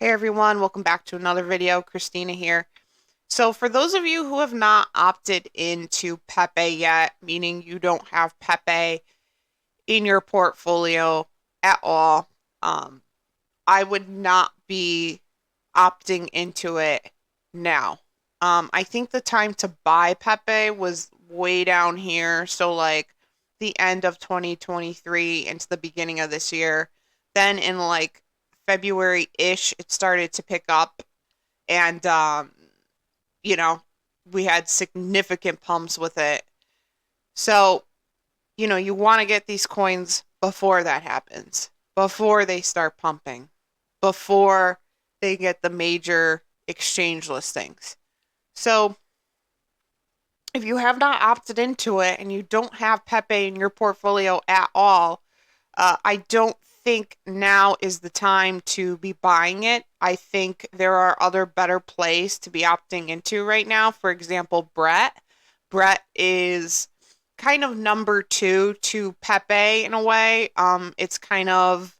Hey everyone, welcome back to another video. Christina here. So for those of you who have not opted into Pepe yet, meaning you don't have Pepe in your portfolio at all, um, I would not be opting into it now. I think the time to buy Pepe was way down here, so like the end of 2023 into the beginning of this year. Then in like February-ish, it started to pick up and you know, we had significant pumps with it. So, you want to get these coins before that happens, before they start pumping, before they get the major exchange listings. So, if you have not opted into it and you don't have Pepe in your portfolio at all, I don't think now is the time to be buying it. I think there are other better plays to be opting into right now. For example, Brett. Brett is kind of number two to Pepe in a way. It's kind of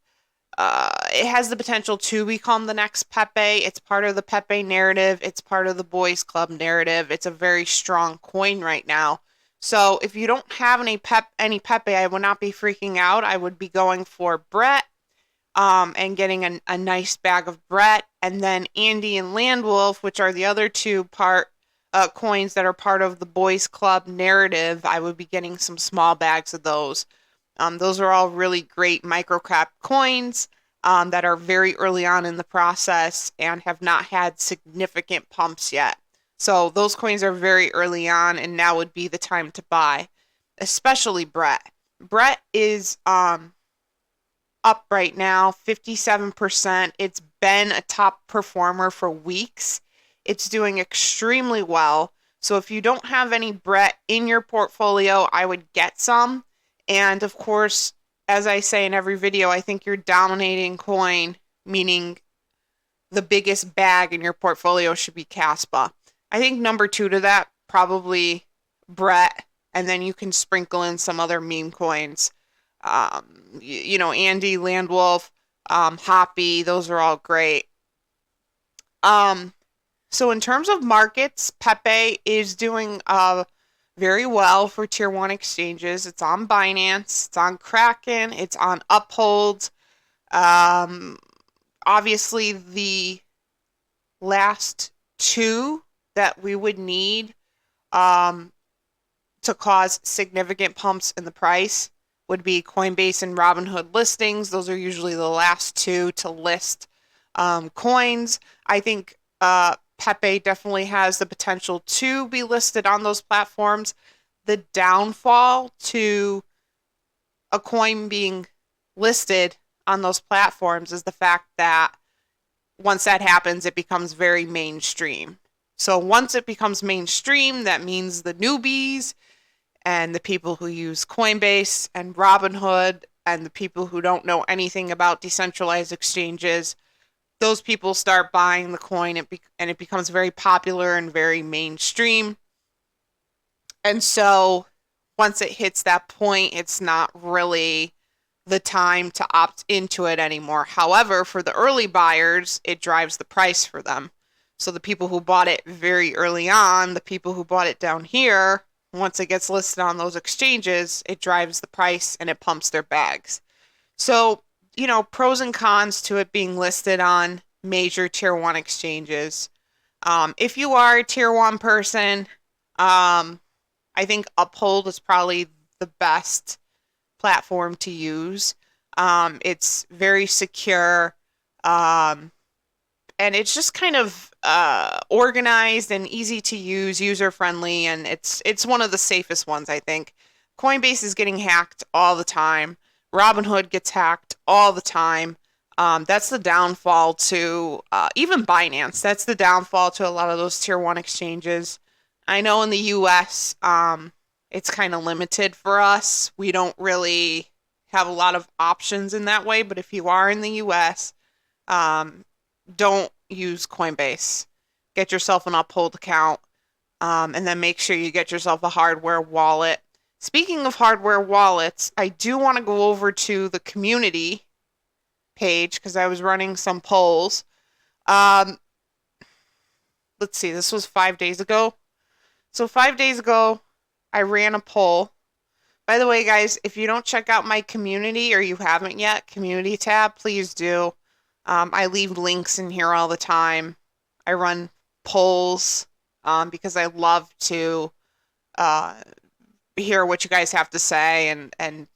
it has the potential to become the next Pepe. It's part of the Pepe narrative. It's part of the Boys Club narrative. It's a very strong coin right now. So if you don't have any Pepe, I would not be freaking out. I would be going for Brett, and getting a nice bag of Brett, and then Andy and Landwolf, which are the other two coins that are part of the Boys Club narrative. I would be getting some small bags of those. Those are all really great microcap coins that are very early on in the process and have not had significant pumps yet. So those coins are very early on, and now would be the time to buy, especially Brett. Brett is up right now, 57%. It's been a top performer for weeks. It's doing extremely well. So if you don't have any Brett in your portfolio, I would get some. And of course, as I say in every video, I think your dominating coin, meaning the biggest bag in your portfolio, should be Caspa. I think number two to that, probably Brett, and then you can sprinkle in some other meme coins. Andy, Landwolf, Hoppy, those are all great. Um, so in terms of markets, Pepe is doing very well for tier one exchanges. It's on Binance, it's on Kraken, it's on Uphold. Um, Obviously, the last two that we would need um, to cause significant pumps in the price would be Coinbase and Robinhood listings. Those are usually the last two to list coins. I think Pepe definitely has the potential to be listed on those platforms. The downfall to a coin being listed on those platforms is the fact that once that happens, it becomes very mainstream. So once it becomes mainstream, that means the newbies and the people who use Coinbase and Robinhood and the people who don't know anything about decentralized exchanges, those people start buying the coin and it becomes very popular and very mainstream. And so once it hits that point, it's not really the time to opt into it anymore. However, for the early buyers, it drives the price for them. So the people who bought it very early on, the people who bought it down here, once it gets listed on those exchanges, it drives the price and it pumps their bags. So, pros and cons to it being listed on major tier one exchanges. If you are a tier one person, I think Uphold is probably the best platform to use. It's very secure, and it's just kind of organized and easy to use, user friendly, and it's one of the safest ones, I think. Coinbase is getting hacked all the time. Robinhood gets hacked all the time. That's the downfall to even Binance. That's the downfall to a lot of those tier one exchanges. I know in the US, it's kind of limited for us. We don't really have a lot of options in that way, but if you are in the US, don't use Coinbase. Get yourself an Uphold account, and then make sure you get yourself a hardware wallet. Speaking of hardware wallets, I do want to go over to the community page because I was running some polls. Um, let's see, this was 5 days ago. So 5 days ago, I ran a poll. By the way, guys, if you don't check out my community or you haven't yet, community tab, please do. I leave links in here all the time. I run polls because I love to uh, hear what you guys have to say and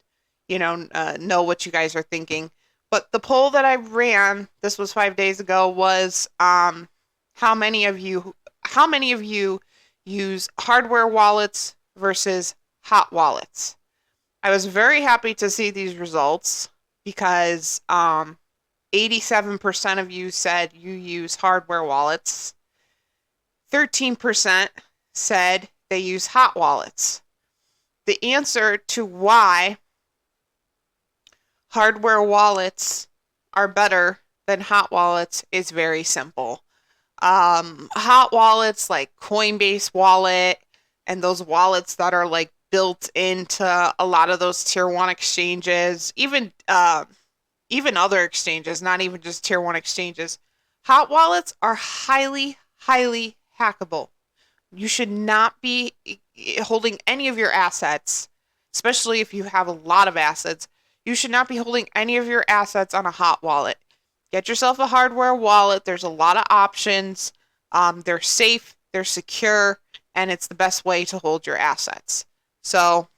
know what you guys are thinking. But the poll that I ran, this was 5 days ago, was how many of you use hardware wallets versus hot wallets? I was very happy to see these results because 87% of you said you use hardware wallets. 13% said they use hot wallets. The answer to why hardware wallets are better than hot wallets is very simple. Hot wallets like Coinbase wallet and those wallets that are like built into a lot of those tier one exchanges, even other exchanges, not even just tier one exchanges. Hot wallets are highly, highly hackable. You should not be holding any of your assets, especially if you have a lot of assets. You should not be holding any of your assets on a hot wallet. Get yourself a hardware wallet. There's a lot of options. They're safe, they're secure, and it's the best way to hold your assets. So,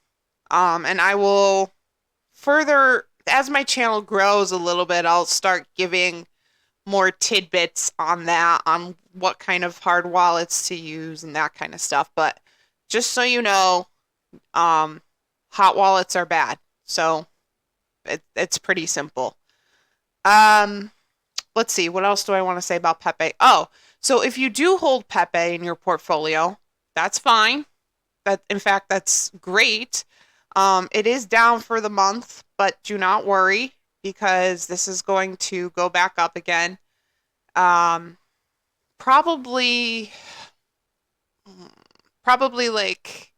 and I will further, as my channel grows a little bit, I'll start giving more tidbits on that, on what kind of hard wallets to use and that kind of stuff. But just so you know, hot wallets are bad. So it's pretty simple. Um, let's see, what else do I want to say about Pepe? Oh, so if you do hold Pepe in your portfolio, that's fine. In fact, that's great. It is down for the month, but do not worry because this is going to go back up again. Um, probably, probably like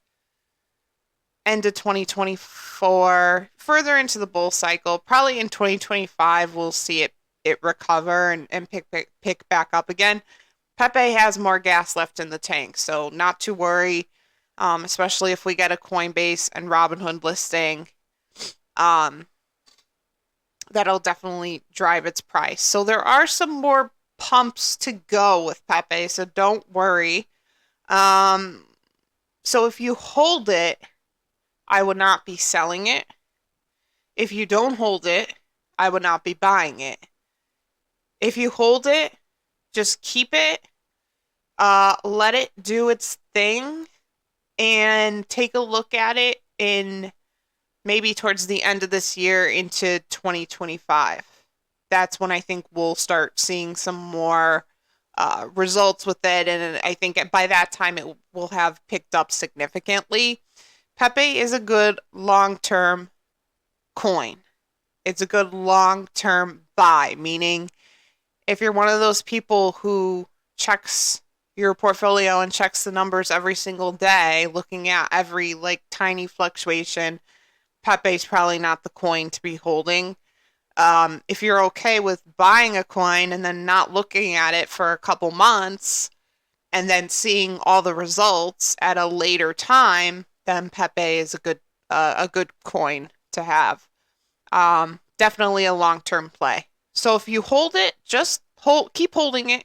end of 2024, further into the bull cycle. Probably in 2025, we'll see it recover and pick back up again. Pepe has more gas left in the tank, so not to worry. Especially if we get a Coinbase and Robinhood listing, um, that'll definitely drive its price. So there are some more pumps to go with Pepe, so don't worry. Um, so if you hold it, I would not be selling it. If you don't hold it, I would not be buying it. If you hold it, just keep it, let it do its thing, and take a look at it in maybe towards the end of this year into 2025. That's when I think we'll start seeing some more results with it. And I think by that time it will have picked up significantly. Pepe is a good long-term coin. It's a good long-term buy, meaning if you're one of those people who checks your portfolio and checks the numbers every single day, looking at every like tiny fluctuation, Pepe's probably not the coin to be holding. If you're okay with buying a coin and then not looking at it for a couple months and then seeing all the results at a later time, then Pepe is a good coin to have. Definitely a long-term play. So if you hold it, just keep holding it.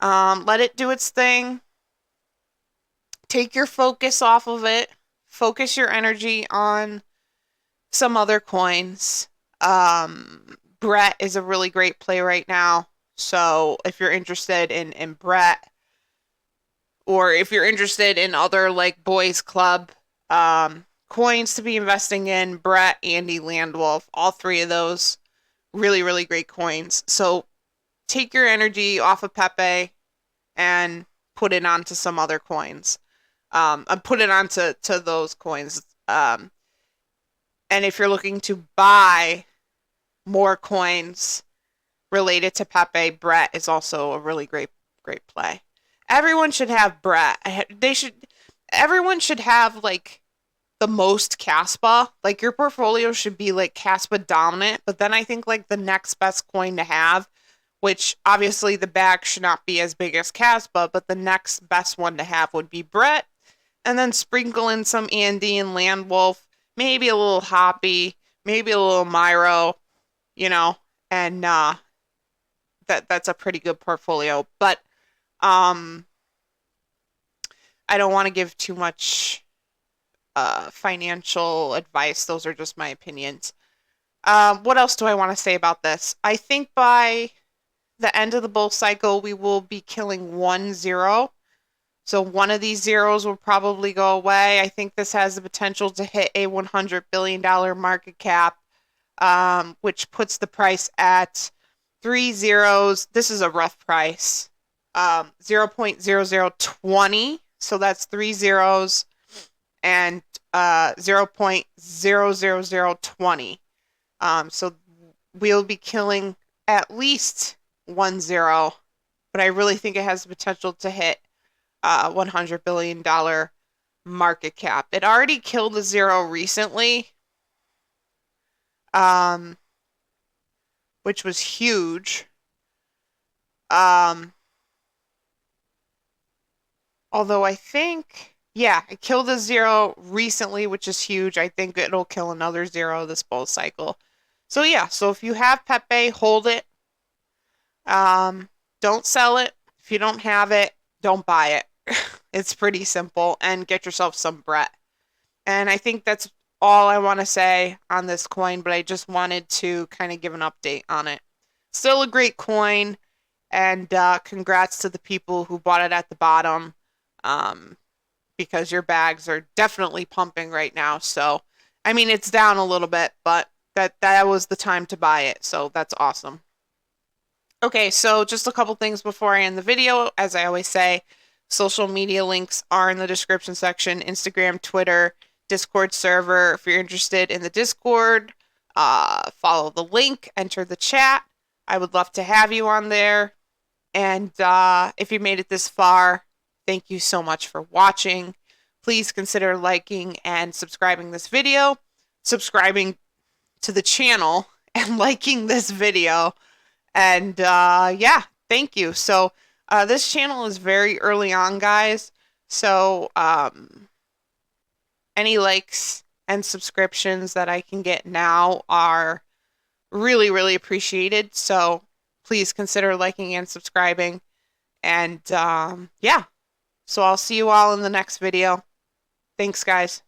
Let it do its thing. Take your focus off of it. Focus your energy on some other coins. Brett is a really great play right now. So if you're interested in Brett, or if you're interested in other like boys club coins to be investing in, Brett, Andy, Landwolf, all three of those really, really great coins. So take your energy off of Pepe and put it onto some other coins. Put it onto those coins. And if you're looking to buy more coins related to Pepe, Brett is also a really great play. Everyone should have Brett. Everyone should have like the most Caspa. Like your portfolio should be like Caspa dominant, but then I think like the next best coin to have which obviously the bag should not be as big as Caspa, but the next best one to have would be Brett. And then sprinkle in some Andy and Landwolf, maybe a little Hoppy, maybe a little Myro, you know, and that's a pretty good portfolio. But um, I don't want to give too much financial advice. Those are just my opinions. What else do I want to say about this? I think by the end of the bull cycle, we will be killing 1-0. So one of these zeros will probably go away. I think this has the potential to hit a $100 billion market cap, which puts the price at 3 zeros. This is a rough price. 0.0020. So that's 3 zeros and 0.00020. So we'll be killing at least 1-0, but I really think it has the potential to hit $100 billion market cap. It already killed a zero recently, which was huge. Although I think, yeah, it killed a zero recently, which is huge. I think it'll kill another zero this bull cycle. So yeah, so if you have Pepe, hold it. Don't sell it. If you don't have it, don't buy it. It's pretty simple, and get yourself some Brett. And I think that's all I want to say on this coin, but I just wanted to kind of give an update on it. Still a great coin, and congrats to the people who bought it at the bottom, because your bags are definitely pumping right now. So, I mean, it's down a little bit, but that was the time to buy it. So that's awesome. Okay, so just a couple things before I end the video. As I always say, social media links are in the description section: Instagram, Twitter, Discord server. If you're interested in the Discord, follow the link, enter the chat. I would love to have you on there. And if you made it this far, thank you so much for watching. Please consider liking and subscribing this video, subscribing to the channel, and liking this video. And yeah, thank you. So this channel is very early on, guys. So any likes and subscriptions that I can get now are really, really appreciated. So please consider liking and subscribing. And yeah, so I'll see you all in the next video. Thanks, guys.